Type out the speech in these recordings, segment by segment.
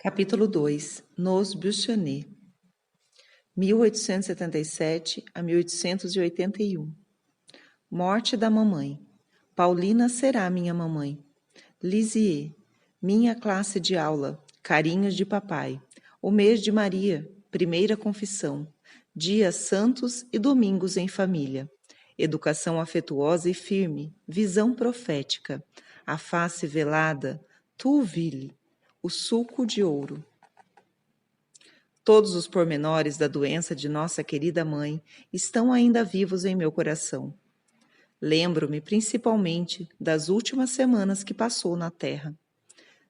Capítulo 2. Nos Buissonets, 1877 a 1881. Morte da mamãe. Paulina será minha mamãe. Lisieux. Minha classe de aula. Carinhos de papai. O mês de Maria. Primeira confissão. Dias santos e domingos em família. Educação afetuosa e firme. Visão profética. A face velada. Tourville. O sulco de ouro. Todos os pormenores da doença de nossa querida mãe estão ainda vivos em meu coração. Lembro-me principalmente das últimas semanas que passou na terra.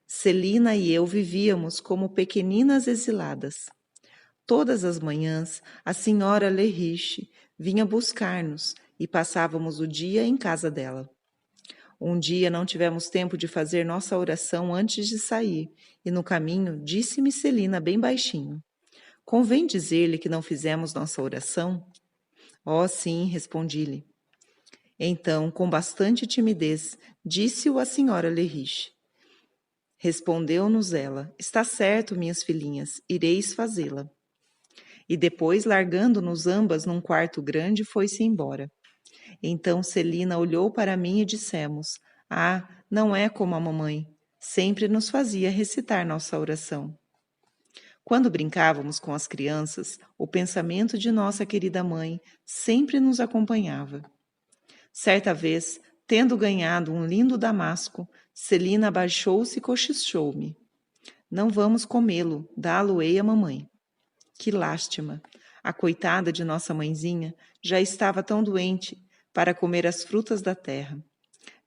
Celina e eu vivíamos como pequeninas exiladas. Todas as manhãs, a senhora Leriche vinha buscar-nos e passávamos o dia em casa dela. Um dia não tivemos tempo de fazer nossa oração antes de sair, e no caminho disse-me Celina bem baixinho: "Convém dizer-lhe que não fizemos nossa oração?" "Oh, sim", respondi-lhe. Então, com bastante timidez, disse-o a senhora Leriche. Respondeu-nos ela: "Está certo, minhas filhinhas, ireis fazê-la." E depois, largando-nos ambas num quarto grande, foi-se embora. Então Celina olhou para mim e dissemos: "Ah, não é como a mamãe. Sempre nos fazia recitar nossa oração." Quando brincávamos com as crianças, o pensamento de nossa querida mãe sempre nos acompanhava. Certa vez, tendo ganhado um lindo damasco, Celina abaixou-se e cochichou-me: "Não vamos comê-lo, dá-lo-ei à mamãe." Que lástima! A coitada de nossa mãezinha já estava tão doente para comer as frutas da terra.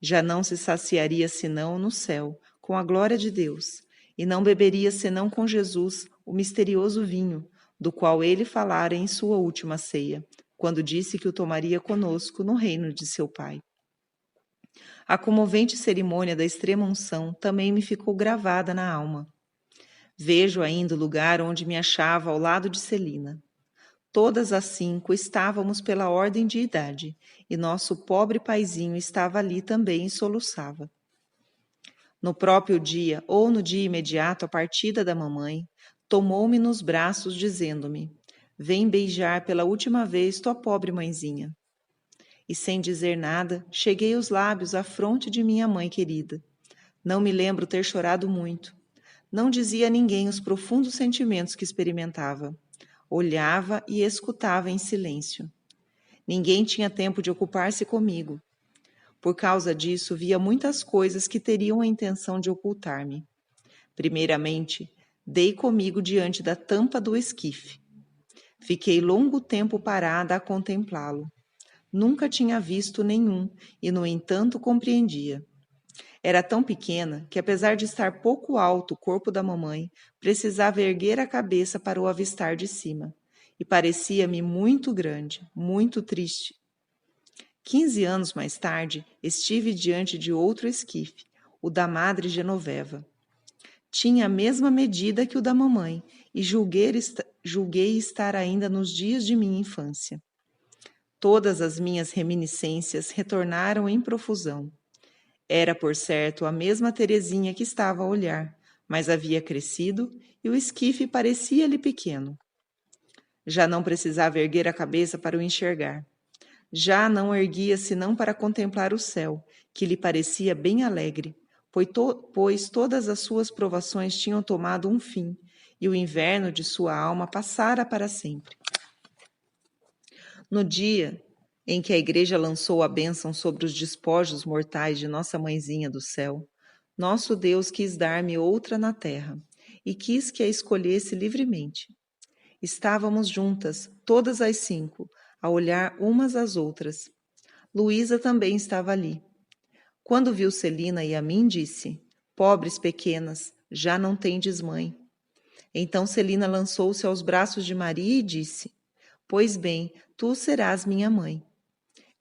Já não se saciaria senão no céu, com a glória de Deus, e não beberia senão com Jesus o misterioso vinho, do qual ele falara em sua última ceia, quando disse que o tomaria conosco no reino de seu Pai. A comovente cerimônia da extrema-unção também me ficou gravada na alma. Vejo ainda o lugar onde me achava ao lado de Celina. Todas as 5 estávamos pela ordem de idade, e nosso pobre paizinho estava ali também e soluçava. No próprio dia, ou no dia imediato à partida da mamãe, tomou-me nos braços, dizendo-me: "Vem beijar pela última vez tua pobre mãezinha." E sem dizer nada, cheguei os lábios à fronte de minha mãe querida. Não me lembro ter chorado muito. Não dizia a ninguém os profundos sentimentos que experimentava. Olhava e escutava em silêncio. Ninguém tinha tempo de ocupar-se comigo. Por causa disso, via muitas coisas que teriam a intenção de ocultar-me. Primeiramente, dei comigo diante da tampa do esquife. Fiquei longo tempo parada a contemplá-lo. Nunca tinha visto nenhum e, no entanto, compreendia. Era tão pequena que, apesar de estar pouco alto o corpo da mamãe, precisava erguer a cabeça para o avistar de cima, e parecia-me muito grande, muito triste. 15 anos mais tarde, estive diante de outro esquife, o da Madre Genoveva. Tinha a mesma medida que o da mamãe, e julguei estar ainda nos dias de minha infância. Todas as minhas reminiscências retornaram em profusão. Era, por certo, a mesma Terezinha que estava a olhar, mas havia crescido e o esquife parecia-lhe pequeno. Já não precisava erguer a cabeça para o enxergar. Já não erguia senão para contemplar o céu, que lhe parecia bem alegre, pois todas as suas provações tinham tomado um fim, e o inverno de sua alma passara para sempre. No dia em que a igreja lançou a bênção sobre os despojos mortais de nossa mãezinha do céu, nosso Deus quis dar-me outra na terra, e quis que a escolhesse livremente. Estávamos juntas, todas as 5, a olhar umas às outras. Luísa também estava ali. Quando viu Celina e a mim, disse: "Pobres pequenas, já não tendes mãe." Então Celina lançou-se aos braços de Maria e disse: "Pois bem, tu serás minha mãe."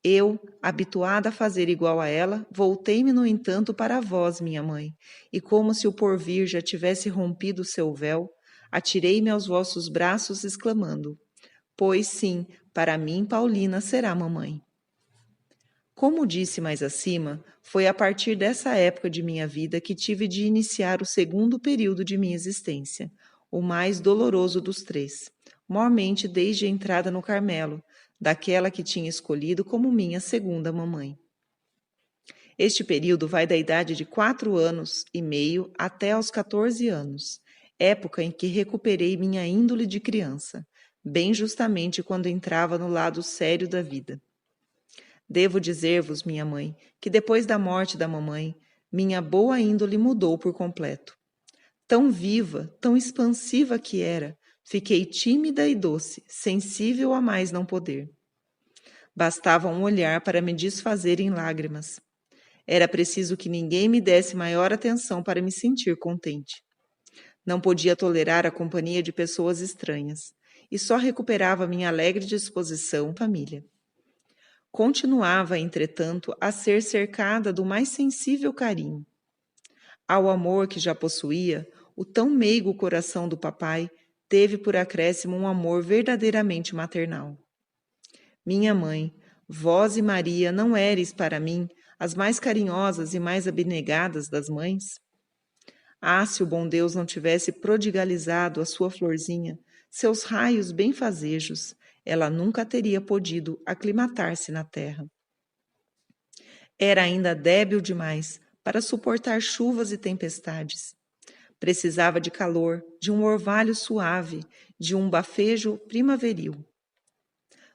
Eu, habituada a fazer igual a ela, voltei-me, no entanto, para vós, minha mãe, e como se o porvir já tivesse rompido o seu véu, atirei-me aos vossos braços, exclamando: "Pois sim, para mim Paulina será mamãe." Como disse mais acima, foi a partir dessa época de minha vida que tive de iniciar o segundo período de minha existência, o mais doloroso dos três, mormente desde a entrada no Carmelo, daquela que tinha escolhido como minha segunda mamãe. Este período vai da idade de 4 anos e meio até aos 14 anos, época em que recuperei minha índole de criança, bem justamente quando entrava no lado sério da vida. Devo dizer-vos, minha mãe, que depois da morte da mamãe, minha boa índole mudou por completo. Tão viva, tão expansiva que era, fiquei tímida e doce, sensível a mais não poder. Bastava um olhar para me desfazer em lágrimas. Era preciso que ninguém me desse maior atenção para me sentir contente. Não podia tolerar a companhia de pessoas estranhas, e só recuperava minha alegre disposição família. Continuava, entretanto, a ser cercada do mais sensível carinho. Ao amor que já possuía, o tão meigo coração do papai teve por acréscimo um amor verdadeiramente maternal. Minha mãe, vós e Maria não éreis para mim as mais carinhosas e mais abnegadas das mães? Ah, se o bom Deus não tivesse prodigalizado a sua florzinha, seus raios benfazejos, ela nunca teria podido aclimatar-se na terra. Era ainda débil demais para suportar chuvas e tempestades. Precisava de calor, de um orvalho suave, de um bafejo primaveril.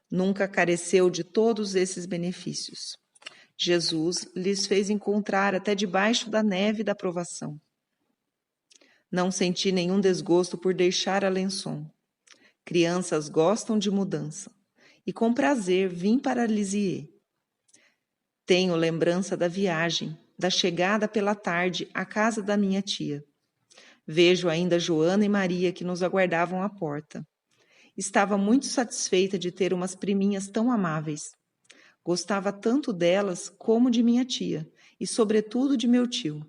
Nunca careceu de todos esses benefícios. Jesus lhes fez encontrar até debaixo da neve da provação. Não senti nenhum desgosto por deixar Alençon. Crianças gostam de mudança, e com prazer vim para Lisieux. Tenho lembrança da viagem, da chegada pela tarde à casa da minha tia. Vejo ainda Joana e Maria que nos aguardavam à porta. Estava muito satisfeita de ter umas priminhas tão amáveis. Gostava tanto delas como de minha tia, e sobretudo de meu tio.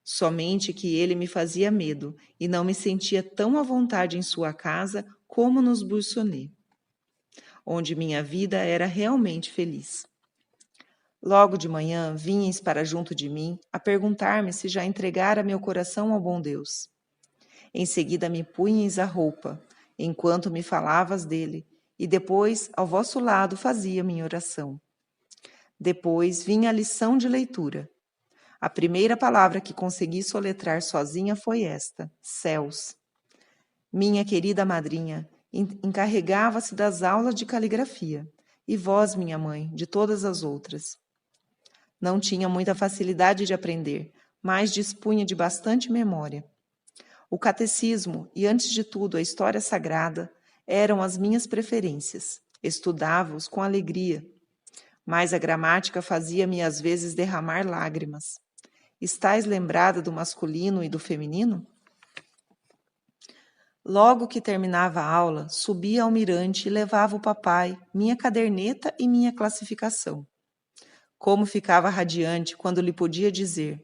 Somente que ele me fazia medo, e não me sentia tão à vontade em sua casa como nos Buissonets, onde minha vida era realmente feliz. Logo de manhã vinhas para junto de mim a perguntar-me se já entregara meu coração ao bom Deus. Em seguida me punhais a roupa, enquanto me falavas dele, e depois, ao vosso lado, fazia minha oração. Depois vinha a lição de leitura. A primeira palavra que consegui soletrar sozinha foi esta: céus. Minha querida madrinha encarregava-se das aulas de caligrafia, e vós, minha mãe, de todas as outras. Não tinha muita facilidade de aprender, mas dispunha de bastante memória. O catecismo e, antes de tudo, a história sagrada eram as minhas preferências. Estudava-os com alegria, mas a gramática fazia-me às vezes derramar lágrimas. Estais lembrada do masculino e do feminino? Logo que terminava a aula, subia ao mirante e levava o papai, minha caderneta e minha classificação. Como ficava radiante quando lhe podia dizer: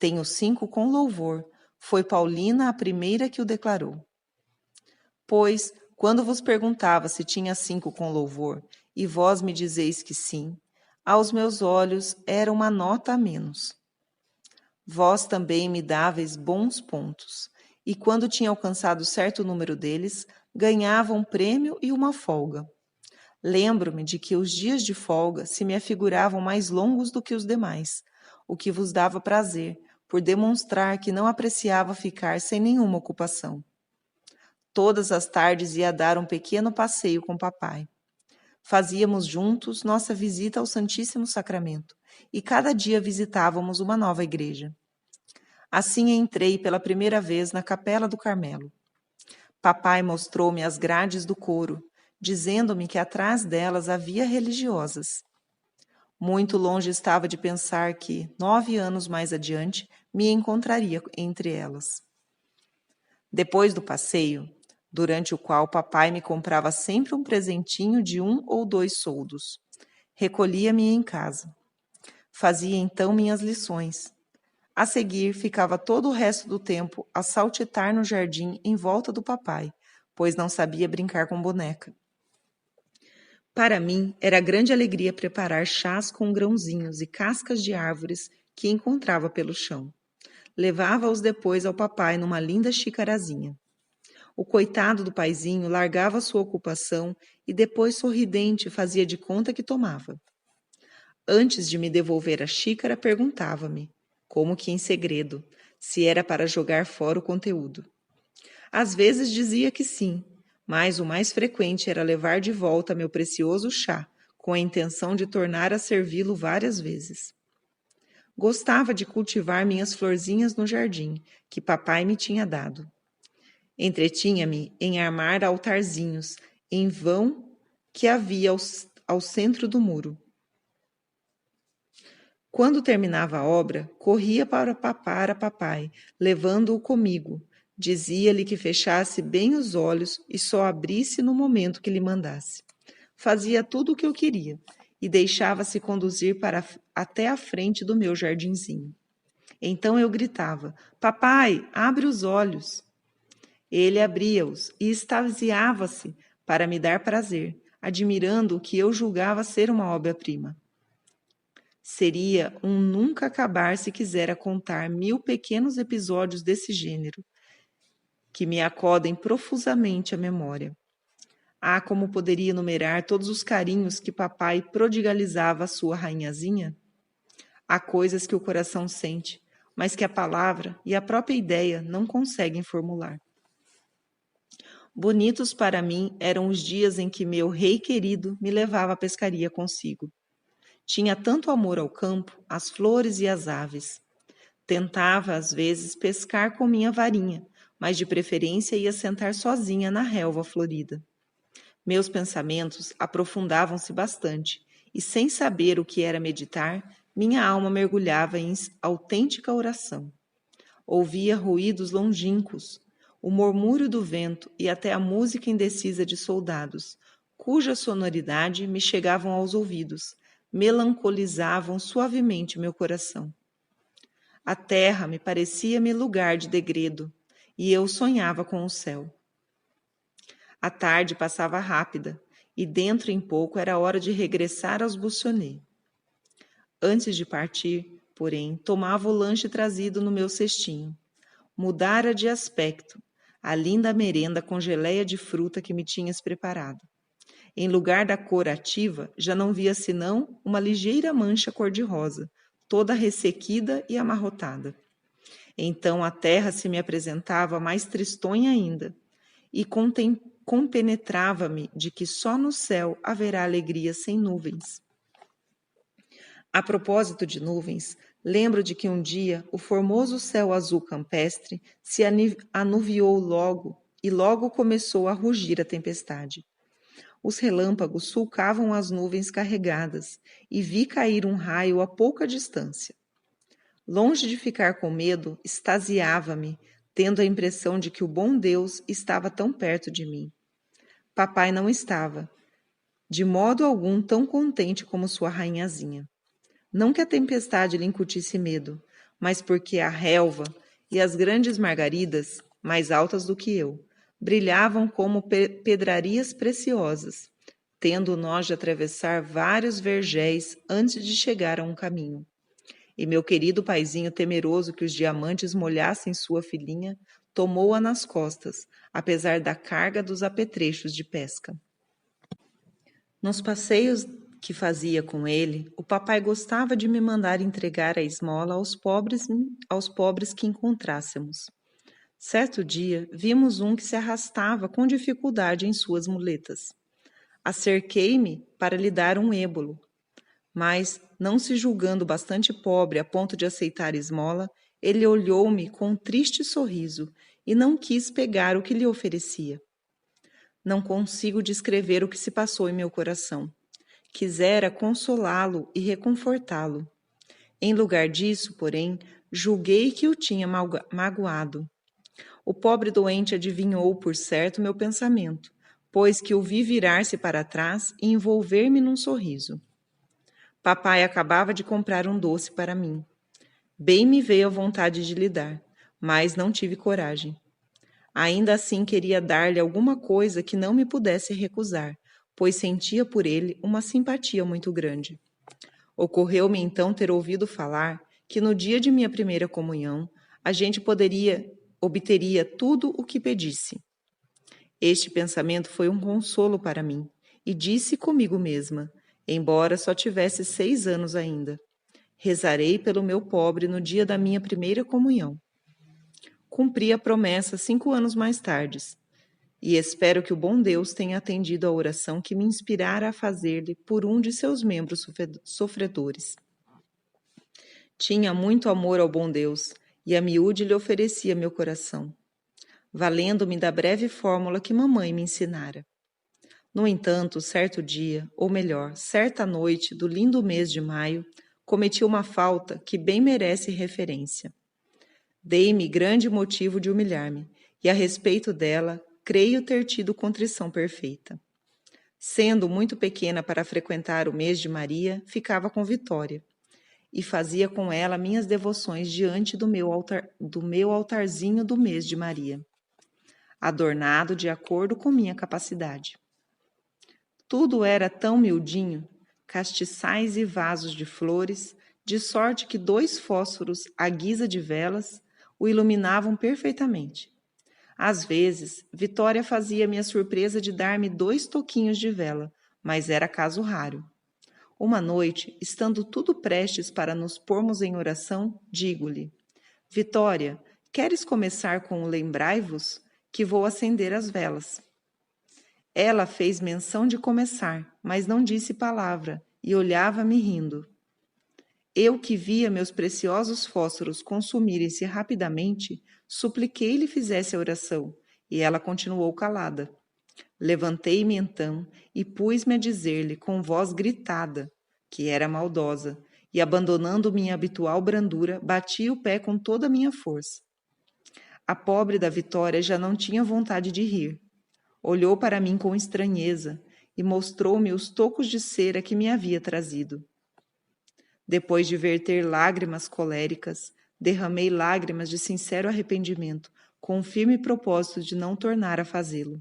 tenho 5 com louvor, foi Paulina a primeira que o declarou. Pois, quando vos perguntava se tinha 5 com louvor, e vós me dizeis que sim, aos meus olhos era uma nota a menos. Vós também me dáveis bons pontos, e quando tinha alcançado certo número deles, ganhava um prêmio e uma folga. Lembro-me de que os dias de folga se me afiguravam mais longos do que os demais, o que vos dava prazer, por demonstrar que não apreciava ficar sem nenhuma ocupação. Todas as tardes ia dar um pequeno passeio com papai. Fazíamos juntos nossa visita ao Santíssimo Sacramento, e cada dia visitávamos uma nova igreja. Assim entrei pela primeira vez na Capela do Carmelo. Papai mostrou-me as grades do coro, dizendo-me que atrás delas havia religiosas. Muito longe estava de pensar que, 9 anos mais adiante, me encontraria entre elas. Depois do passeio, durante o qual papai me comprava sempre um presentinho de 1 ou 2 soldos, recolhia-me em casa. Fazia então minhas lições. A seguir, ficava todo o resto do tempo a saltitar no jardim em volta do papai, pois não sabia brincar com boneca. Para mim, era grande alegria preparar chás com grãozinhos e cascas de árvores que encontrava pelo chão. Levava-os depois ao papai numa linda xicarazinha. O coitado do paizinho largava sua ocupação e depois, sorridente, fazia de conta que tomava. Antes de me devolver a xícara, perguntava-me, como que em segredo, se era para jogar fora o conteúdo. Às vezes dizia que sim, mas o mais frequente era levar de volta meu precioso chá, com a intenção de tornar a servi-lo várias vezes. Gostava de cultivar minhas florzinhas no jardim, que papai me tinha dado. Entretinha-me em armar altarzinhos, em vão que havia ao centro do muro. Quando terminava a obra, corria para papar a papai, levando-o comigo. Dizia-lhe que fechasse bem os olhos e só abrisse no momento que lhe mandasse. Fazia tudo o que eu queria e deixava-se conduzir até a frente do meu jardinzinho. Então eu gritava, papai, abre os olhos. Ele abria-os e extasiava-se para me dar prazer, admirando o que eu julgava ser uma obra-prima. Seria um nunca acabar se quisera contar 1000 pequenos episódios desse gênero, que me acodem profusamente a memória. Ah, como poderia enumerar todos os carinhos que papai prodigalizava à sua rainhazinha? Há coisas que o coração sente, mas que a palavra e a própria ideia não conseguem formular. Bonitos para mim eram os dias em que meu rei querido me levava à pescaria consigo. Tinha tanto amor ao campo, às flores e às aves. Tentava, às vezes, pescar com minha varinha, mas de preferência ia sentar sozinha na relva florida. Meus pensamentos aprofundavam-se bastante, e sem saber o que era meditar, minha alma mergulhava em autêntica oração. Ouvia ruídos longínquos, o murmúrio do vento e até a música indecisa de soldados, cuja sonoridade me chegavam aos ouvidos, melancolizavam suavemente meu coração. A terra me parecia-me lugar de degredo, e eu sonhava com o céu. A tarde passava rápida, e dentro em pouco era hora de regressar aos Bussonnet. Antes de partir, porém, tomava o lanche trazido no meu cestinho. Mudara de aspecto, a linda merenda com geleia de fruta que me tinhas preparado. Em lugar da cor ativa, já não via senão uma ligeira mancha cor-de-rosa, toda ressequida e amarrotada. Então a terra se me apresentava mais tristonha ainda, e compenetrava-me de que só no céu haverá alegria sem nuvens. A propósito de nuvens, lembro de que um dia o formoso céu azul campestre se anuviou logo, e logo começou a rugir a tempestade. Os relâmpagos sulcavam as nuvens carregadas e vi cair um raio a pouca distância. Longe de ficar com medo, extasiava-me, tendo a impressão de que o bom Deus estava tão perto de mim. Papai não estava, de modo algum tão contente como sua rainhazinha. Não que a tempestade lhe incutisse medo, mas porque a relva e as grandes margaridas, mais altas do que eu, brilhavam como pedrarias preciosas, tendo nós de atravessar vários vergéis antes de chegar a um caminho. E meu querido paizinho, temeroso que os diamantes molhassem sua filhinha, tomou-a nas costas, apesar da carga dos apetrechos de pesca. Nos passeios que fazia com ele, o papai gostava de me mandar entregar a esmola aos pobres que encontrássemos. Certo dia, vimos um que se arrastava com dificuldade em suas muletas. Acerquei-me para lhe dar um ébolo, mas, não se julgando bastante pobre a ponto de aceitar esmola, ele olhou-me com um triste sorriso e não quis pegar o que lhe oferecia. Não consigo descrever o que se passou em meu coração. Quisera consolá-lo e reconfortá-lo. Em lugar disso, porém, julguei que o tinha magoado. O pobre doente adivinhou, por certo, meu pensamento, pois que o vi virar-se para trás e envolver-me num sorriso. Papai acabava de comprar um doce para mim. Bem me veio a vontade de lhe dar, mas não tive coragem. Ainda assim queria dar-lhe alguma coisa que não me pudesse recusar, pois sentia por ele uma simpatia muito grande. Ocorreu-me então ter ouvido falar que no dia de minha primeira comunhão a gente obteria tudo o que pedisse. Este pensamento foi um consolo para mim, e disse comigo mesma, embora só tivesse 6 anos ainda: rezarei pelo meu pobre no dia da minha primeira comunhão. Cumpri a promessa 5 anos mais tarde, e espero que o bom Deus tenha atendido a oração que me inspirara a fazer-lhe por um de seus membros sofredores. Tinha muito amor ao bom Deus, e a miúde lhe oferecia meu coração, valendo-me da breve fórmula que mamãe me ensinara. No entanto, certo dia, ou melhor, certa noite do lindo mês de maio, cometi uma falta que bem merece referência. Dei-me grande motivo de humilhar-me, e a respeito dela, creio ter tido contrição perfeita. Sendo muito pequena para frequentar o mês de Maria, ficava com Vitória, e fazia com ela minhas devoções diante do meu altarzinho do mês de Maria, adornado de acordo com minha capacidade. Tudo era tão miudinho, castiçais e vasos de flores, de sorte que 2 fósforos, à guisa de velas, o iluminavam perfeitamente. Às vezes, Vitória fazia-me a surpresa de dar-me 2 toquinhos de vela, mas era caso raro. Uma noite, estando tudo prestes para nos pormos em oração, digo-lhe: Vitória, queres começar com o lembrai-vos, que vou acender as velas? Ela fez menção de começar, mas não disse palavra, e olhava-me rindo. Eu, que via meus preciosos fósforos consumirem-se rapidamente, supliquei-lhe fizesse a oração, e ela continuou calada. Levantei-me então e pus-me a dizer-lhe com voz gritada, que era maldosa, e abandonando minha habitual brandura, bati o pé com toda a minha força. A pobre da Vitória já não tinha vontade de rir. Olhou para mim com estranheza e mostrou-me os tocos de cera que me havia trazido. Depois de verter lágrimas coléricas, derramei lágrimas de sincero arrependimento, com o firme propósito de não tornar a fazê-lo.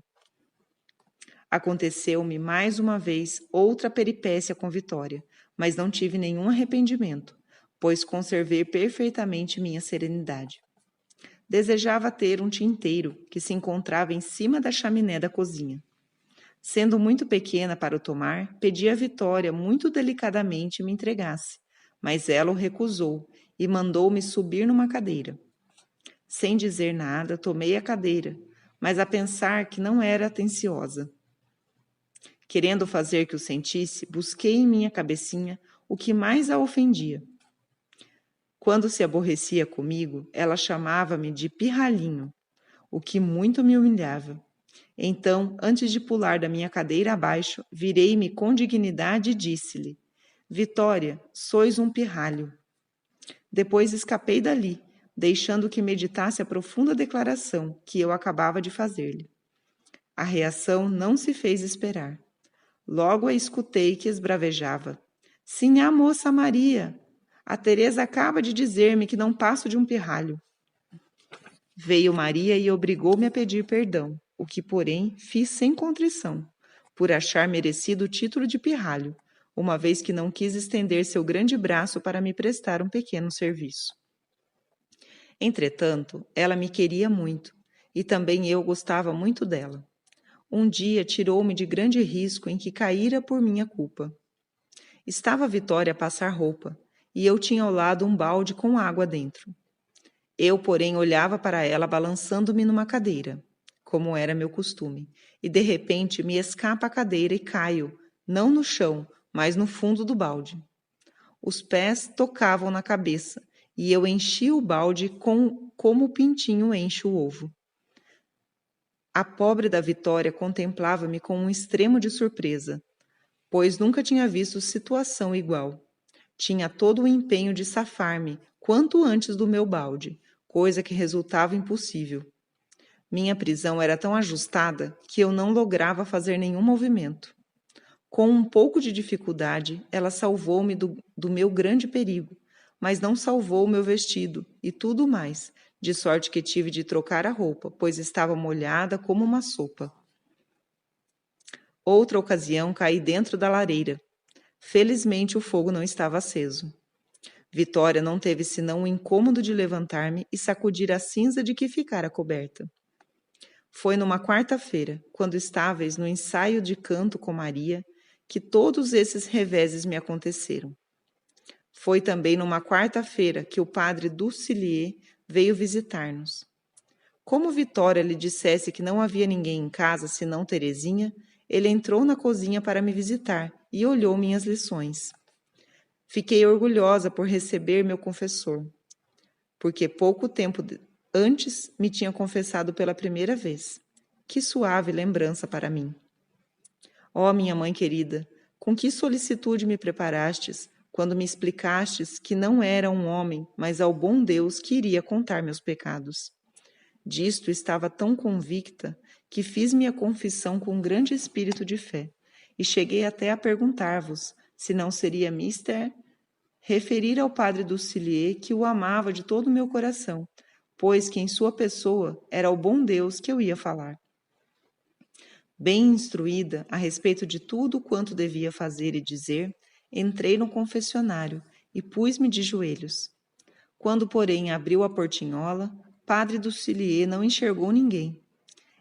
Aconteceu-me mais uma vez outra peripécia com Vitória, mas não tive nenhum arrependimento, pois conservei perfeitamente minha serenidade. Desejava ter um tinteiro que se encontrava em cima da chaminé da cozinha. Sendo muito pequena para o tomar, pedi a Vitória muito delicadamente me entregasse, mas ela o recusou e mandou-me subir numa cadeira. Sem dizer nada, tomei a cadeira, mas a pensar que não era atenciosa. Querendo fazer que o sentisse, busquei em minha cabecinha o que mais a ofendia. Quando se aborrecia comigo, ela chamava-me de pirralhinho, o que muito me humilhava. Então, antes de pular da minha cadeira abaixo, virei-me com dignidade e disse-lhe: Vitória, sois um pirralho. Depois escapei dali, deixando que meditasse a profunda declaração que eu acabava de fazer-lhe. A reação não se fez esperar. Logo a escutei que esbravejava: Sinhá moça Maria, a Teresa acaba de dizer-me que não passo de um pirralho. Veio Maria e obrigou-me a pedir perdão, o que, porém, fiz sem contrição, por achar merecido o título de pirralho, uma vez que não quis estender seu grande braço para me prestar um pequeno serviço. Entretanto, ela me queria muito, e também eu gostava muito dela. Um dia tirou-me de grande risco em que caíra por minha culpa. Estava a Vitória a passar roupa, e eu tinha ao lado um balde com água dentro. Eu, porém, olhava para ela balançando-me numa cadeira, como era meu costume, e de repente me escapa a cadeira e caio, não no chão, mas no fundo do balde. Os pés tocavam na cabeça, e eu enchi o balde como o pintinho enche o ovo. A pobre da Vitória contemplava-me com um extremo de surpresa, pois nunca tinha visto situação igual. Tinha todo o empenho de safar-me quanto antes do meu balde, coisa que resultava impossível. Minha prisão era tão ajustada que eu não lograva fazer nenhum movimento. Com um pouco de dificuldade, ela salvou-me do meu grande perigo, mas não salvou o meu vestido e tudo mais, de sorte que tive de trocar a roupa, pois estava molhada como uma sopa. Outra ocasião caí dentro da lareira. Felizmente o fogo não estava aceso. Vitória não teve senão o incômodo de levantar-me e sacudir a cinza de que ficara coberta. Foi numa quarta-feira, quando estáveis no ensaio de canto com Maria, que todos esses reveses me aconteceram. Foi também numa quarta-feira que o padre Ducilier veio visitar-nos. Como Vitória lhe dissesse que não havia ninguém em casa senão Terezinha, ele entrou na cozinha para me visitar e olhou minhas lições. Fiquei orgulhosa por receber meu confessor, porque pouco tempo antes me tinha confessado pela primeira vez. Que suave lembrança para mim! Ó, minha mãe querida, com que solicitude me preparastes, quando me explicastes que não era um homem, mas ao bom Deus que iria contar meus pecados. Disto estava tão convicta que fiz minha confissão com grande espírito de fé, e cheguei até a perguntar-vos se não seria mister referir ao padre Ducilier que o amava de todo o meu coração, pois que em sua pessoa era o bom Deus que eu ia falar. Bem instruída a respeito de tudo quanto devia fazer e dizer, entrei no confessionário e pus-me de joelhos. Quando, porém, abriu a portinhola, padre Ducilier não enxergou ninguém.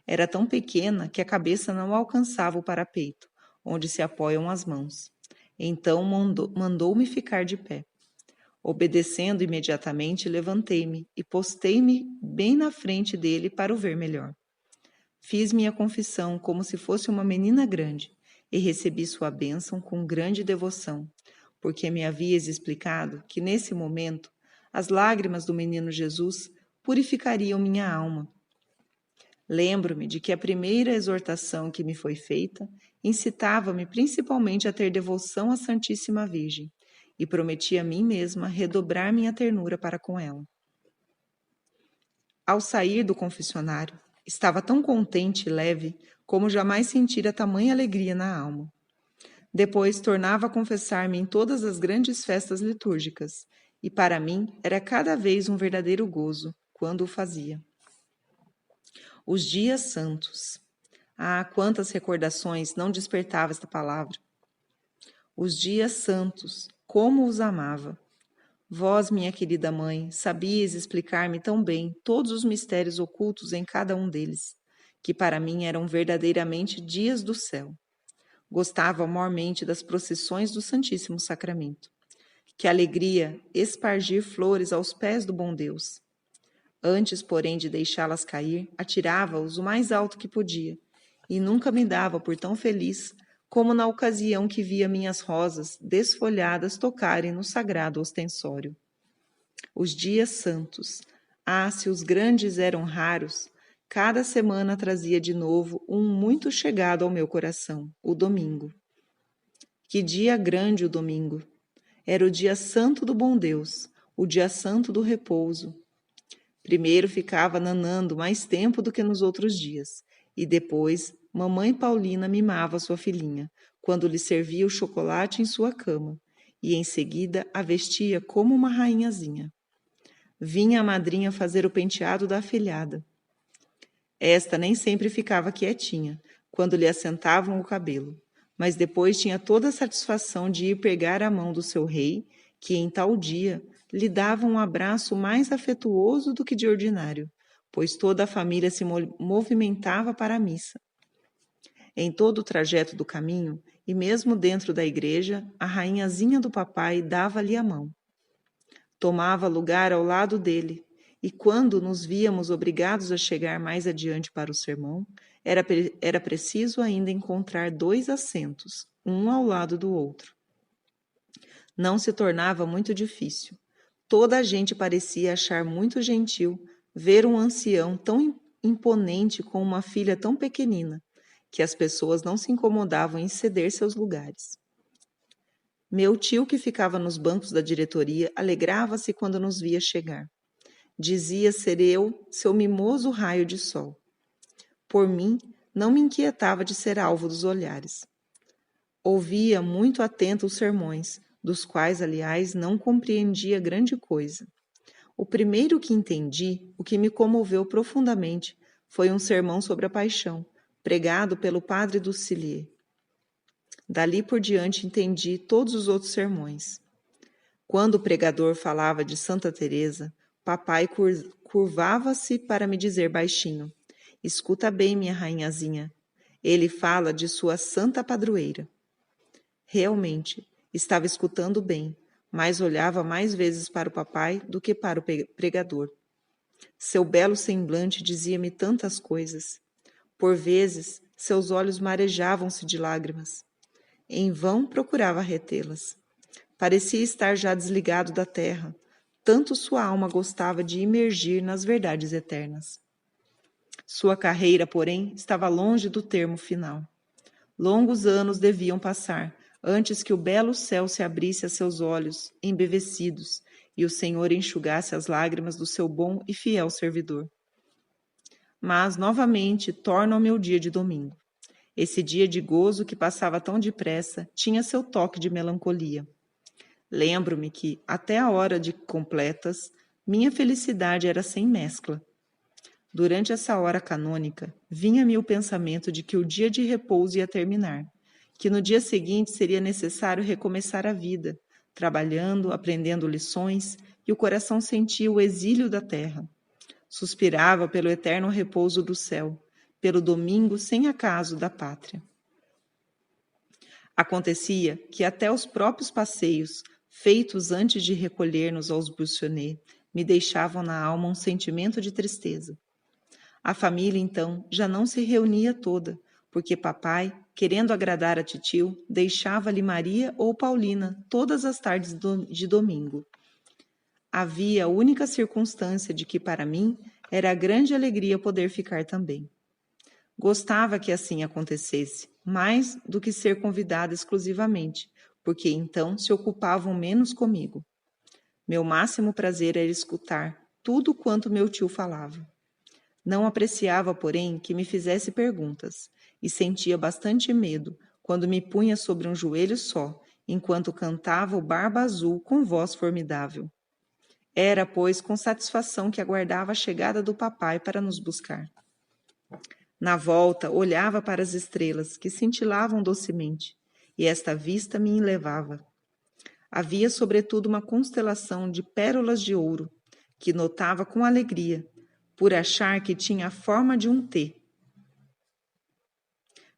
Era tão pequena que a cabeça não alcançava o parapeito, onde se apoiam as mãos. Então mandou-me ficar de pé. Obedecendo imediatamente, levantei-me e postei-me bem na frente dele para o ver melhor. Fiz minha confissão como se fosse uma menina grande e recebi sua bênção com grande devoção, porque me havias explicado que, nesse momento, as lágrimas do menino Jesus purificariam minha alma. Lembro-me de que a primeira exortação que me foi feita incitava-me principalmente a ter devoção à Santíssima Virgem e prometi a mim mesma redobrar minha ternura para com ela. Ao sair do confessionário, estava tão contente e leve como jamais sentira tamanha alegria na alma. Depois tornava a confessar-me em todas as grandes festas litúrgicas, e para mim era cada vez um verdadeiro gozo quando o fazia. Os dias santos. Ah, quantas recordações não despertava esta palavra! Os dias santos, como os amava! Vós, minha querida mãe, sabíeis explicar-me tão bem todos os mistérios ocultos em cada um deles, que para mim eram verdadeiramente dias do céu. Gostava mormente das procissões do Santíssimo Sacramento. Que alegria espargir flores aos pés do bom Deus! Antes, porém, de deixá-las cair, atirava-os o mais alto que podia, e nunca me dava por tão feliz como na ocasião que via minhas rosas desfolhadas tocarem no sagrado ostensório. Os dias santos, ah, se os grandes eram raros, cada semana trazia de novo um muito chegado ao meu coração, o domingo. Que dia grande o domingo! Era o dia santo do bom Deus, o dia santo do repouso. Primeiro ficava nanando mais tempo do que nos outros dias, e depois mamãe Paulina mimava sua filhinha, quando lhe servia o chocolate em sua cama, e em seguida a vestia como uma rainhazinha. Vinha a madrinha fazer o penteado da afilhada. Esta nem sempre ficava quietinha, quando lhe assentavam o cabelo, mas depois tinha toda a satisfação de ir pegar a mão do seu rei, que em tal dia lhe dava um abraço mais afetuoso do que de ordinário, pois toda a família se movimentava para a missa. Em todo o trajeto do caminho, e mesmo dentro da igreja, a rainhazinha do papai dava-lhe a mão. Tomava lugar ao lado dele, e quando nos víamos obrigados a chegar mais adiante para o sermão, era preciso ainda encontrar 2 assentos, um ao lado do outro. Não se tornava muito difícil. Toda a gente parecia achar muito gentil ver um ancião tão imponente com uma filha tão pequenina, que as pessoas não se incomodavam em ceder seus lugares. Meu tio, que ficava nos bancos da diretoria, alegrava-se quando nos via chegar. Dizia ser eu seu mimoso raio de sol. Por mim, não me inquietava de ser alvo dos olhares. Ouvia muito atento os sermões, dos quais, aliás, não compreendia grande coisa. O primeiro que entendi, o que me comoveu profundamente, foi um sermão sobre a paixão, pregado pelo padre Ducilier. Dali por diante entendi todos os outros sermões. Quando o pregador falava de Santa Teresa, papai curvava-se para me dizer baixinho: escuta bem, minha rainhazinha. Ele fala de sua santa padroeira. Realmente, estava escutando bem, mas olhava mais vezes para o papai do que para o pregador. Seu belo semblante dizia-me tantas coisas. Por vezes, seus olhos marejavam-se de lágrimas. Em vão procurava retê-las. Parecia estar já desligado da terra, tanto sua alma gostava de imergir nas verdades eternas. Sua carreira, porém, estava longe do termo final. Longos anos deviam passar, antes que o belo céu se abrisse a seus olhos, embevecidos, e o Senhor enxugasse as lágrimas do seu bom e fiel servidor. Mas, novamente, torno ao meu dia de domingo. Esse dia de gozo que passava tão depressa tinha seu toque de melancolia. Lembro-me que, até a hora de completas, minha felicidade era sem mescla. Durante essa hora canônica, vinha-me o pensamento de que o dia de repouso ia terminar, que no dia seguinte seria necessário recomeçar a vida, trabalhando, aprendendo lições, e o coração sentia o exílio da terra. Suspirava pelo eterno repouso do céu, pelo domingo sem acaso da pátria. Acontecia que até os próprios passeios, feitos antes de recolher-nos aos Buissonets, me deixavam na alma um sentimento de tristeza. A família, então, já não se reunia toda, porque papai, querendo agradar a titio, deixava-lhe Maria ou Paulina todas as tardes de domingo. Havia a única circunstância de que, para mim, era a grande alegria poder ficar também. Gostava que assim acontecesse, mais do que ser convidada exclusivamente, porque então se ocupavam menos comigo. Meu máximo prazer era escutar tudo quanto meu tio falava. Não apreciava, porém, que me fizesse perguntas, e sentia bastante medo quando me punha sobre um joelho só, enquanto cantava o Barba Azul com voz formidável. Era, pois, com satisfação que aguardava a chegada do papai para nos buscar. Na volta, olhava para as estrelas, que cintilavam docemente, e esta vista me enlevava. Havia, sobretudo, uma constelação de pérolas de ouro, que notava com alegria, por achar que tinha a forma de um T.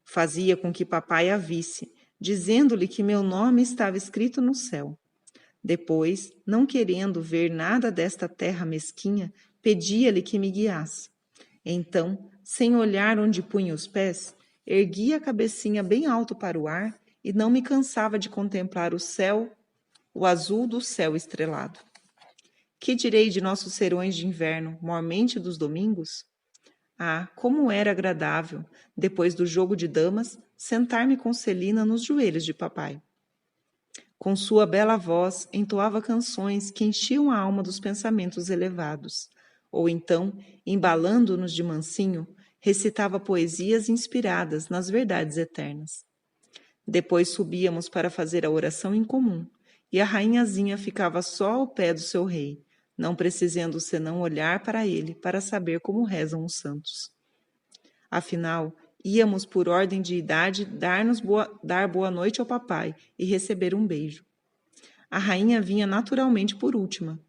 Fazia com que papai a visse, dizendo-lhe que meu nome estava escrito no céu. Depois, não querendo ver nada desta terra mesquinha, pedia-lhe que me guiasse. Então, sem olhar onde punha os pés, erguia a cabecinha bem alto para o ar e não me cansava de contemplar o céu, o azul do céu estrelado. Que direi de nossos serões de inverno, mormente dos domingos? Ah, como era agradável, depois do jogo de damas, sentar-me com Celina nos joelhos de papai. Com sua bela voz, entoava canções que enchiam a alma dos pensamentos elevados. Ou então, embalando-nos de mansinho, recitava poesias inspiradas nas verdades eternas. Depois subíamos para fazer a oração em comum, e a rainhazinha ficava só ao pé do seu rei, não precisando senão olhar para ele para saber como rezam os santos. Afinal, íamos por ordem de idade dar boa noite ao papai e receber um beijo. A rainha vinha naturalmente por última.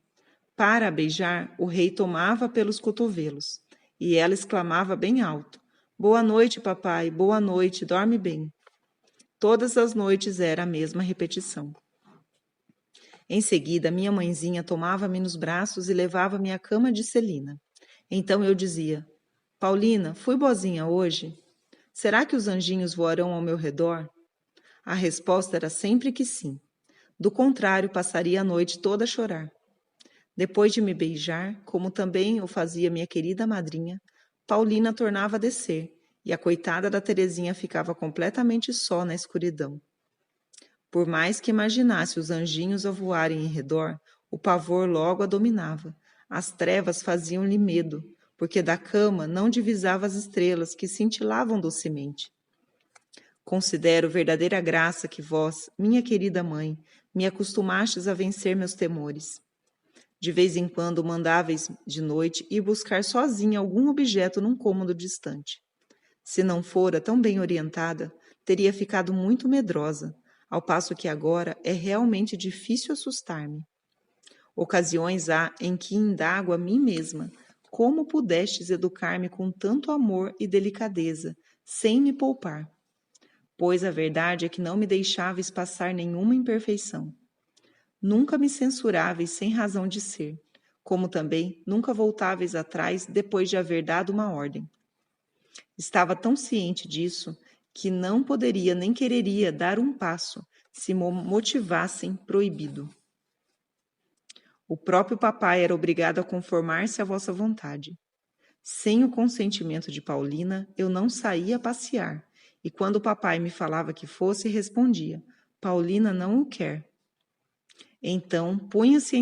Para a beijar, o rei tomava pelos cotovelos, e ela exclamava bem alto: "Boa noite, papai, boa noite, dorme bem." Todas as noites era a mesma repetição. Em seguida, minha mãezinha tomava-me nos braços e levava-me à cama de Celina. Então eu dizia: "Paulina, fui boazinha hoje? Será que os anjinhos voarão ao meu redor?" A resposta era sempre que sim. Do contrário, passaria a noite toda a chorar. Depois de me beijar, como também o fazia minha querida madrinha, Paulina tornava a descer, e a coitada da Terezinha ficava completamente só na escuridão. Por mais que imaginasse os anjinhos a voarem em redor, o pavor logo a dominava. As trevas faziam-lhe medo, porque da cama não divisava as estrelas que cintilavam docemente. Considero verdadeira graça que vós, minha querida mãe, me acostumastes a vencer meus temores. De vez em quando mandáveis de noite ir buscar sozinha algum objeto num cômodo distante. Se não fora tão bem orientada, teria ficado muito medrosa, ao passo que agora é realmente difícil assustar-me. Ocasiões há em que indago a mim mesma: como pudestes educar-me com tanto amor e delicadeza, sem me poupar? Pois a verdade é que não me deixáveis passar nenhuma imperfeição. Nunca me censuráveis sem razão de ser, como também nunca voltáveis atrás depois de haver dado uma ordem. Estava tão ciente disso que não poderia nem quereria dar um passo se me motivassem proibido. O próprio papai era obrigado a conformar-se à vossa vontade. Sem o consentimento de Paulina, eu não saía a passear, e quando o papai me falava que fosse, respondia: Paulina não o quer. Então, punha-se a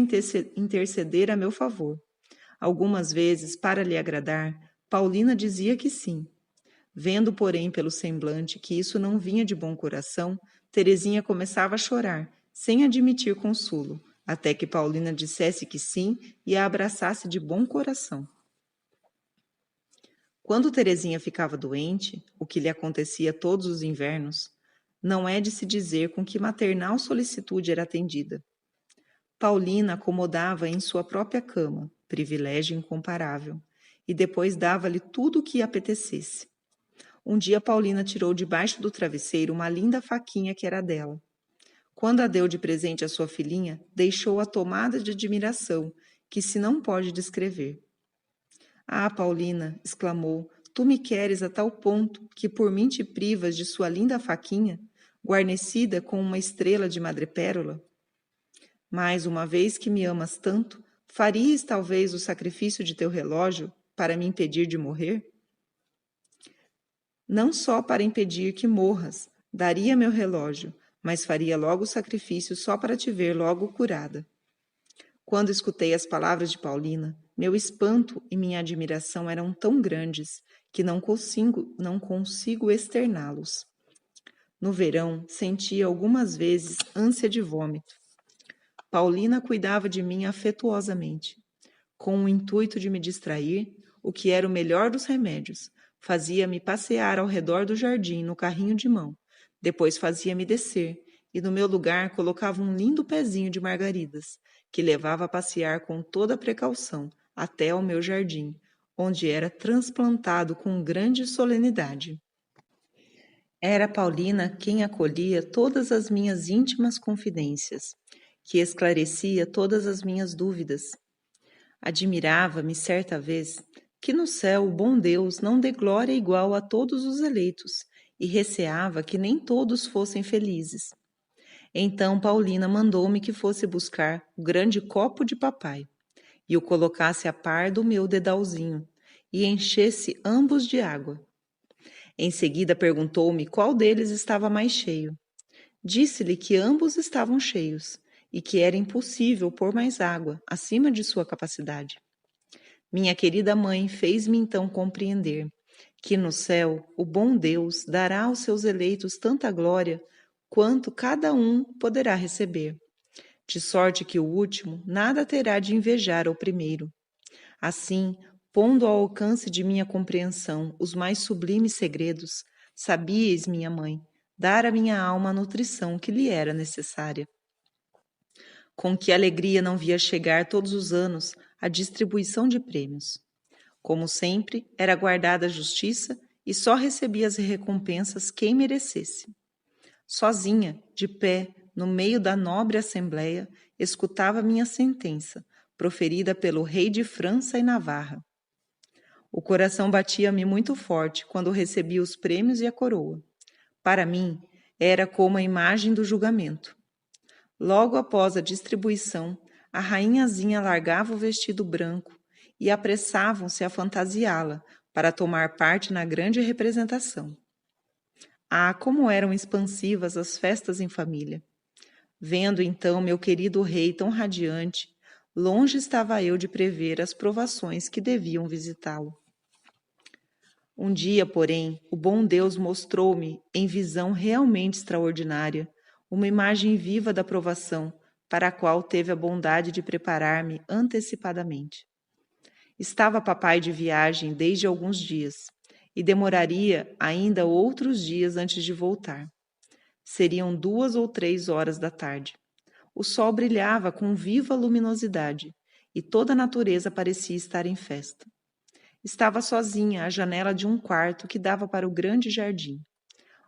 interceder a meu favor. Algumas vezes, para lhe agradar, Paulina dizia que sim. Vendo, porém, pelo semblante que isso não vinha de bom coração, Terezinha começava a chorar, sem admitir consolo, até que Paulina dissesse que sim e a abraçasse de bom coração. Quando Terezinha ficava doente, o que lhe acontecia todos os invernos, não é de se dizer com que maternal solicitude era atendida. Paulina acomodava em sua própria cama, privilégio incomparável, e depois dava-lhe tudo o que apetecesse. Um dia Paulina tirou debaixo do travesseiro uma linda faquinha que era dela. Quando a deu de presente à sua filhinha, deixou-a tomada de admiração, que se não pode descrever. Ah, Paulina, exclamou, tu me queres a tal ponto que por mim te privas de sua linda faquinha, guarnecida com uma estrela de madrepérola? Mas, uma vez que me amas tanto, farias talvez o sacrifício de teu relógio para me impedir de morrer? Não só para impedir que morras, daria meu relógio, mas faria logo o sacrifício só para te ver logo curada. Quando escutei as palavras de Paulina, meu espanto e minha admiração eram tão grandes que não consigo externá-los. No verão, sentia algumas vezes ânsia de vômito. Paulina cuidava de mim afetuosamente. Com o intuito de me distrair, o que era o melhor dos remédios, fazia-me passear ao redor do jardim no carrinho de mão, depois fazia-me descer, e no meu lugar colocava um lindo pezinho de margaridas, que levava a passear com toda a precaução até ao meu jardim, onde era transplantado com grande solenidade. Era Paulina quem acolhia todas as minhas íntimas confidências, que esclarecia todas as minhas dúvidas. Admirava-me certa vez que no céu o bom Deus não dê glória igual a todos os eleitos, e receava que nem todos fossem felizes. Então Paulina mandou-me que fosse buscar o grande copo de papai, e o colocasse a par do meu dedalzinho, e enchesse ambos de água. Em seguida perguntou-me qual deles estava mais cheio. Disse-lhe que ambos estavam cheios, e que era impossível pôr mais água, acima de sua capacidade. Minha querida mãe fez-me então compreender que no céu o bom Deus dará aos seus eleitos tanta glória quanto cada um poderá receber, de sorte que o último nada terá de invejar ao primeiro. Assim, pondo ao alcance de minha compreensão os mais sublimes segredos, sabíeis, minha mãe, dar à minha alma a nutrição que lhe era necessária. Com que alegria não via chegar todos os anos a distribuição de prêmios. Como sempre, era guardada a justiça e só recebia as recompensas quem merecesse. Sozinha, de pé, no meio da nobre assembleia, escutava minha sentença, proferida pelo rei de França e Navarra. O coração batia-me muito forte quando recebi os prêmios e a coroa. Para mim, era como a imagem do julgamento. Logo após a distribuição, a rainhazinha largava o vestido branco e apressavam-se a fantasiá-la para tomar parte na grande representação. Ah, como eram expansivas as festas em família! Vendo então meu querido rei tão radiante, longe estava eu de prever as provações que deviam visitá-lo. Um dia, porém, o bom Deus mostrou-me, em visão realmente extraordinária, uma imagem viva da provação, para a qual teve a bondade de preparar-me antecipadamente. Estava papai de viagem desde alguns dias, e demoraria ainda outros dias antes de voltar. Seriam 2 ou 3 horas da tarde. O sol brilhava com viva luminosidade e toda a natureza parecia estar em festa. Estava sozinha à janela de um quarto que dava para o grande jardim.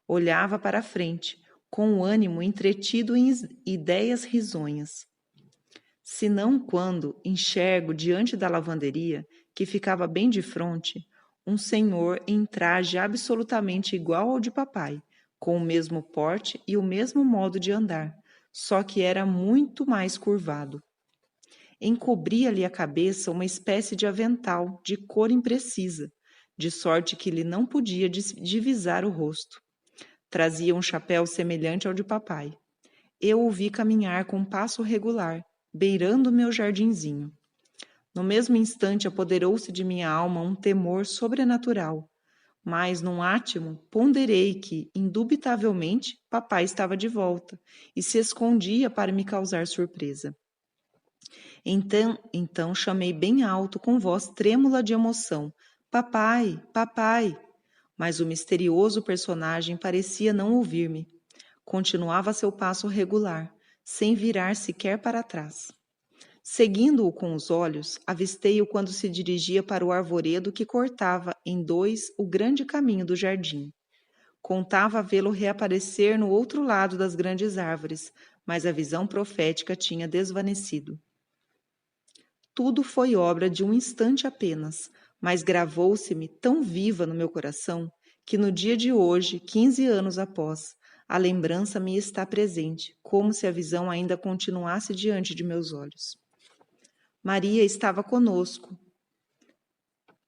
Olhava para a frente, com o ânimo entretido em ideias risonhas. Senão quando enxergo diante da lavanderia, que ficava bem de frente, um senhor em traje absolutamente igual ao de papai, com o mesmo porte e o mesmo modo de andar, só que era muito mais curvado. Encobria-lhe a cabeça uma espécie de avental de cor imprecisa, de sorte que lhe não podia divisar o rosto. Trazia um chapéu semelhante ao de papai. Eu o vi caminhar com passo regular, beirando meu jardinzinho. No mesmo instante apoderou-se de minha alma um temor sobrenatural, mas num átimo ponderei que, indubitavelmente, papai estava de volta e se escondia para me causar surpresa. Então chamei bem alto, com voz trêmula de emoção: Papai, papai! Mas o misterioso personagem parecia não ouvir-me. Continuava seu passo regular, sem virar sequer para trás. Seguindo-o com os olhos, avistei-o quando se dirigia para o arvoredo que cortava em 2 o grande caminho do jardim. Contava vê-lo reaparecer no outro lado das grandes árvores, mas a visão profética tinha desvanecido. Tudo foi obra de um instante apenas, mas gravou-se-me tão viva no meu coração que no dia de hoje, 15 anos após, a lembrança me está presente, como se a visão ainda continuasse diante de meus olhos. Maria estava conosco,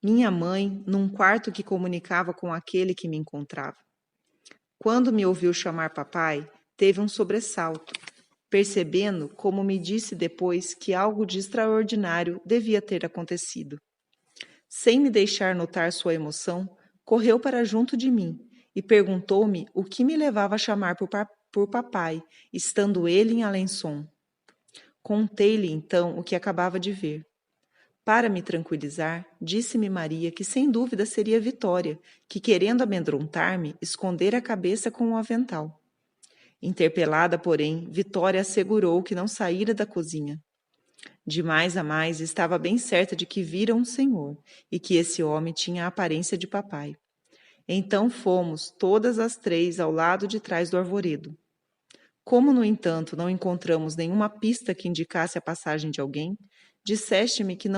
minha mãe, num quarto que comunicava com aquele que me encontrava. Quando me ouviu chamar papai, teve um sobressalto, percebendo, como me disse depois, que algo de extraordinário devia ter acontecido. Sem me deixar notar sua emoção, correu para junto de mim e perguntou-me o que me levava a chamar por papai, estando ele em Alençon. Contei-lhe, então, o que acabava de ver. Para me tranquilizar, disse-me Maria que sem dúvida seria Vitória, que, querendo amedrontar-me, escondera a cabeça com o avental. Interpelada, porém, Vitória assegurou que não saíra da cozinha. De mais a mais, estava bem certa de que vira um senhor e que esse homem tinha a aparência de papai. Então fomos, todas as 3, ao lado de trás do arvoredo. Como, no entanto, não encontramos nenhuma pista que indicasse a passagem de alguém, disseste-me que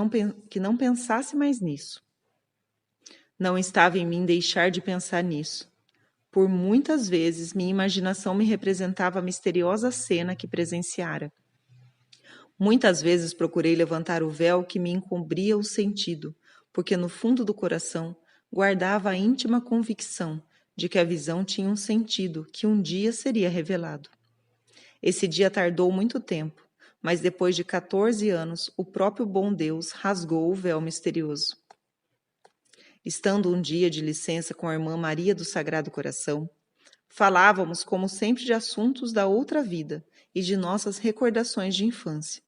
não pensasse mais nisso. Não estava em mim deixar de pensar nisso. Por muitas vezes, minha imaginação me representava a misteriosa cena que presenciara. Muitas vezes procurei levantar o véu que me encobria o sentido, porque no fundo do coração guardava a íntima convicção de que a visão tinha um sentido que um dia seria revelado. Esse dia tardou muito tempo, mas depois de 14 anos, o próprio bom Deus rasgou o véu misterioso. Estando um dia de licença com a irmã Maria do Sagrado Coração, falávamos como sempre de assuntos da outra vida e de nossas recordações de infância,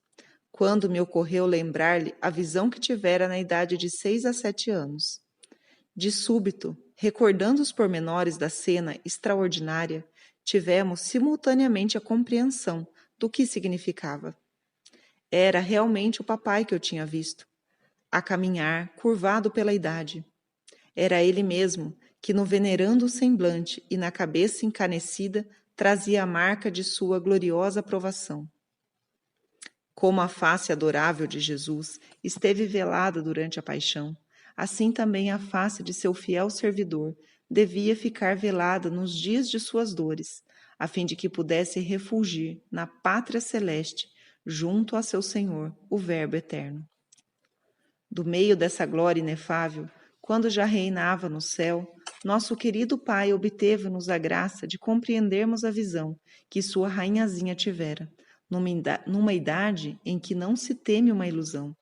quando me ocorreu lembrar-lhe a visão que tivera na idade de 6 a 7 anos. De súbito, recordando os pormenores da cena extraordinária, tivemos simultaneamente a compreensão do que significava. Era realmente o papai que eu tinha visto, a caminhar, curvado pela idade. Era ele mesmo que, no venerando semblante e na cabeça encanecida, trazia a marca de sua gloriosa aprovação. Como a face adorável de Jesus esteve velada durante a paixão, assim também a face de seu fiel servidor devia ficar velada nos dias de suas dores, a fim de que pudesse refulgir na pátria celeste, junto a seu Senhor, o Verbo eterno. Do meio dessa glória inefável, quando já reinava no céu, nosso querido Pai obteve-nos a graça de compreendermos a visão que sua rainhazinha tivera, numa idade em que não se teme uma ilusão.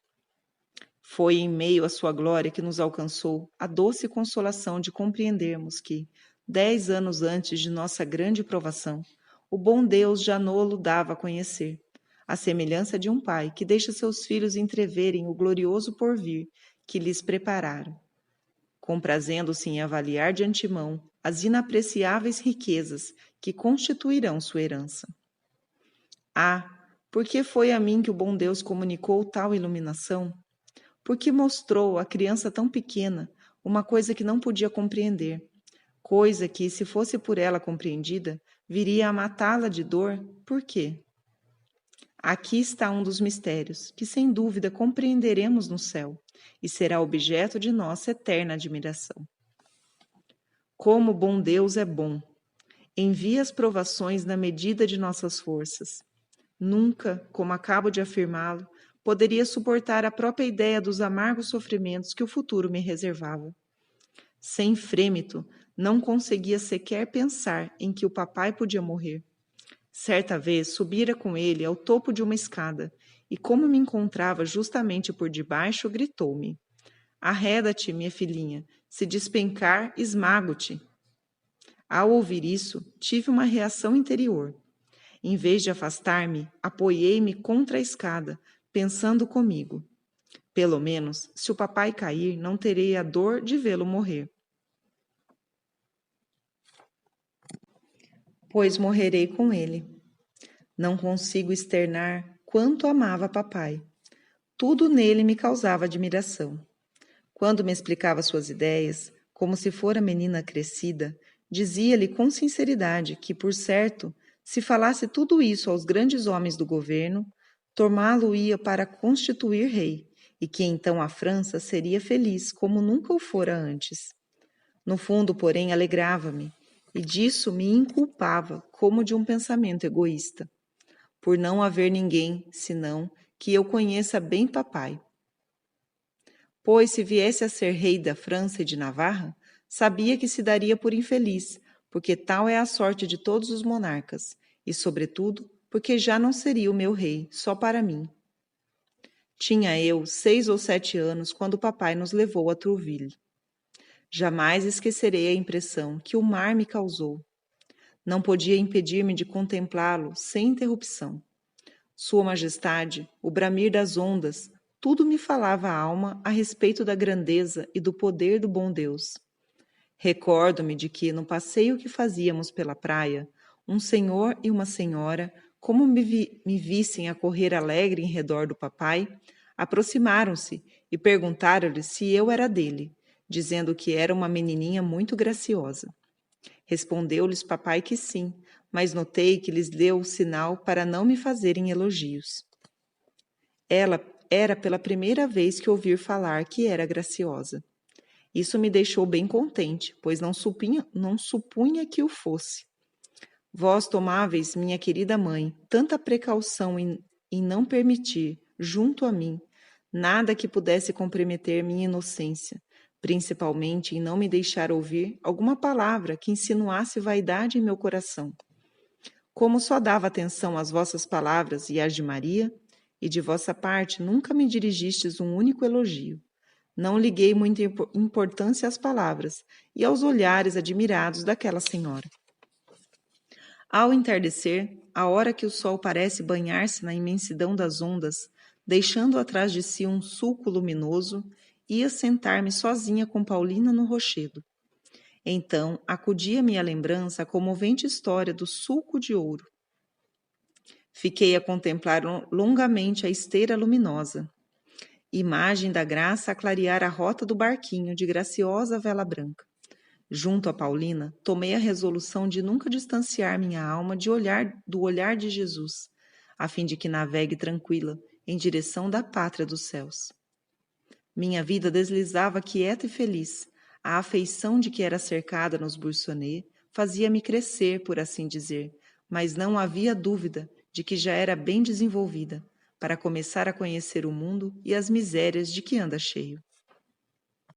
Foi em meio à sua glória que nos alcançou a doce consolação de compreendermos que, 10 anos antes de nossa grande provação, o bom Deus já nolo dava a conhecer, à semelhança de um pai que deixa seus filhos entreverem o glorioso porvir que lhes prepararam. comprazendo-se em avaliar de antemão as inapreciáveis riquezas que constituirão sua herança. Ah, por que foi a mim que o bom Deus comunicou tal iluminação? Porque mostrou à criança tão pequena uma coisa que não podia compreender, coisa que, se fosse por ela compreendida, viria a matá-la de dor? Por quê? Aqui está um dos mistérios, que sem dúvida compreenderemos no céu, e será objeto de nossa eterna admiração. Como o bom Deus é bom! Envia as provações na medida de nossas forças. Nunca, como acabo de afirmá-lo, poderia suportar a própria ideia dos amargos sofrimentos que o futuro me reservava. Sem frêmito, não conseguia sequer pensar em que o papai podia morrer. Certa vez subira com ele ao topo de uma escada, e como me encontrava justamente por debaixo, gritou-me: "Arreda-te, minha filhinha, se despencar, esmago-te." Ao ouvir isso, tive uma reação interior. Em vez de afastar-me, apoiei-me contra a escada, pensando comigo: pelo menos, se o papai cair, não terei a dor de vê-lo morrer. Pois morrerei com ele. Não consigo externar quanto amava papai. Tudo nele me causava admiração. Quando me explicava suas ideias, como se fora menina crescida, dizia-lhe com sinceridade que, por certo, se falasse tudo isso aos grandes homens do governo, tomá-lo-ia para constituir rei, e que então a França seria feliz como nunca o fora antes. No fundo, porém, alegrava-me, e disso me inculpava como de um pensamento egoísta, por não haver ninguém, senão, que eu conheça bem papai. Pois, se viesse a ser rei da França e de Navarra, sabia que se daria por infeliz, porque tal é a sorte de todos os monarcas, e, sobretudo, porque já não seria o meu rei, só para mim. Tinha eu 6 ou 7 anos quando papai nos levou a Trouville. Jamais esquecerei a impressão que o mar me causou. Não podia impedir-me de contemplá-lo sem interrupção. Sua Majestade, o bramir das ondas, tudo me falava à alma a respeito da grandeza e do poder do bom Deus. Recordo-me de que, no passeio que fazíamos pela praia, um senhor e uma senhora, como me vissem a correr alegre em redor do papai, aproximaram-se e perguntaram-lhe se eu era dele, dizendo que era uma menininha muito graciosa. Respondeu-lhes papai que sim, mas notei que lhes deu o sinal para não me fazerem elogios. Ela era pela primeira vez que ouvir falar que era graciosa. Isso me deixou bem contente, pois não supunha que o fosse. Vós tomáveis, minha querida mãe, tanta precaução em não permitir, junto a mim, nada que pudesse comprometer minha inocência, principalmente em não me deixar ouvir alguma palavra que insinuasse vaidade em meu coração. Como só dava atenção às vossas palavras e às de Maria, e de vossa parte nunca me dirigistes um único elogio. Não liguei muita importância às palavras e aos olhares admirados daquela senhora. Ao entardecer, a hora que o sol parece banhar-se na imensidão das ondas, deixando atrás de si um sulco luminoso, ia sentar-me sozinha com Paulina no rochedo. Então, acudia-me à lembrança a comovente história do sulco de ouro. Fiquei a contemplar longamente a esteira luminosa, imagem da graça a clarear a rota do barquinho de graciosa vela branca. Junto a Paulina, tomei a resolução de nunca distanciar minha alma do olhar de Jesus, a fim de que navegue tranquila em direção da pátria dos céus. Minha vida deslizava quieta e feliz. A afeição de que era cercada nos Buissonets fazia-me crescer, por assim dizer, mas não havia dúvida de que já era bem desenvolvida, para começar a conhecer o mundo e as misérias de que anda cheio.